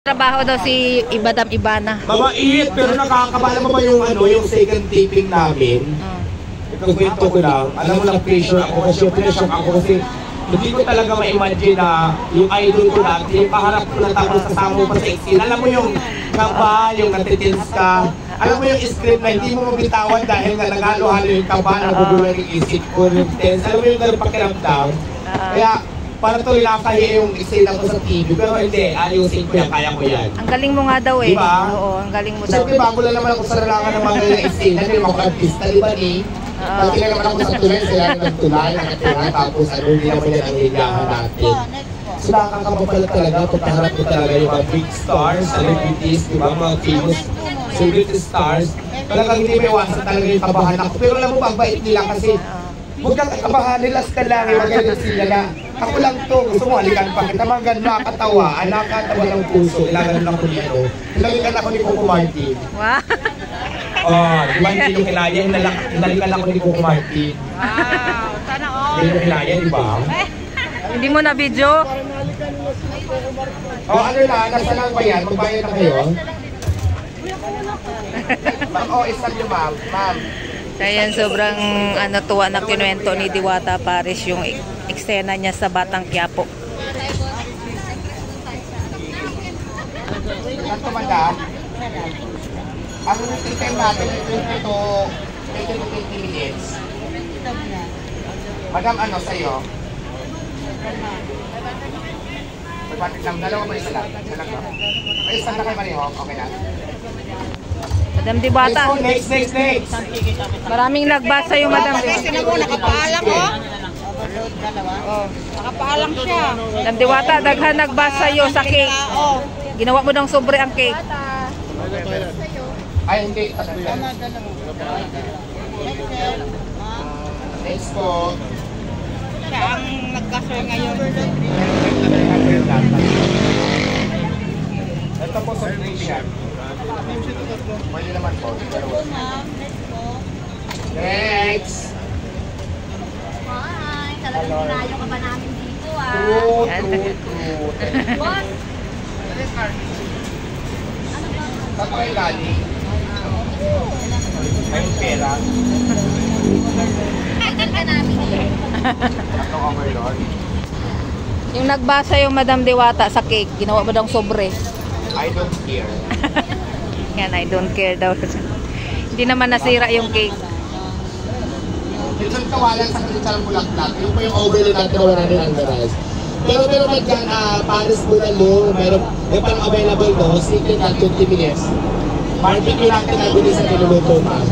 Trabaho daw si Madam Ivana. Mabait, pero nakakabala mo ba yung yung second taping namin? Ito kwento ko lang. Alam mo lang, pressure ako kasi pressure ako kasi hindi ko talaga ma-imagine na yung idol ko natin, yung kaharap ko na tapos kasama mo pa sa scene. Alam mo yung kaba, yung natitins ka. Alam mo yung script na hindi mo mabitawan dahil nga nag-halo-halo yung kaba, nagugulo yung isip ko, yung tense. Alam mo yung ganun pakiramdam. Kaya, para to ilakahi yung eksena ko sa TV, pero hindi, ayusin ko yan, kaya ko yan. Ang galing mo nga daw eh. Diba? Oo, ang galing mo daw. Siyempre, bago lang naman ako sa larangan ng mga eksena, hindi naman ako artista, di ba ni? Pagkila naman ako sa tulay, sila nagtulay, tapos hindi naman yan ang higahan natin. So nakakapapala talaga, pagkaharap ko talaga yung mga big stars, celebrities, di ba, mga famous celebrity stars. Talagang hindi may iwasan talaga yung kabahan ako. Pero alam mo, magbait nila kasi huwag kang kabahan, nilas ka lang, magaling sila na. Ako lang to, gusto mo, halikan pa kita, mga gano'n nakakatawa, nakakatawa ng puso, ilangan lang ko dito. Hinalikan ako ni Coco Martin. Wow! Oh, di ba hindi nyo kinaya, hinalikan ako ni Coco Martin. Wow! Sana all! Hindi nyo kinaya, di ba? Hindi mo na video? Oh, ano na, nasa lang ba yan? Magbayad na kayo? Ma'am, oh, isang nyo ma'am. Ma'am. Ayan, sobrang tuwa na kinuwento ni Diwata Paris yung eksena niya sa Batang Quiapo. Ganito madam, ang time natin ito 20 minutes. Madam, ano sa'yo? Magpatik lang, dalawa ba isa lang? Isa lang ba? Ay, isa na kayo mariho, okay na? Madam Diwata. Next. Maraming nagbasa yung Madam Diwata. Nakapaalang ko. Nakapaalang siya. Madam Diwata, daghan nagbasa yung sa cake. Ginawa mo ng sobre ang cake. Ay, hindi. Next po. Siya ang nagkasoy ngayon. Ito po sa Christian. Pwede naman po. Next! Hi! Talagang dinayo ka ba namin dito ah? True. What? Saan pa kayo galing? May pera. Tagal ka namin eh. Tatlong overlord. Yung nagbasa yung Madam Diwata sa cake, ginawa mo daw sobre. I don't care. Yan, I don't care daw. Hindi naman nasira yung cake. Minsan kawalan sa kalitsarang bulaklak. Yung po yung overlord natin na wala rin ang garas. Pero meron man dyan, Paris Bulalo, meron pang available no, secret at 20 minutes. Barbecue natin na bilis sa niluluto, ma'am.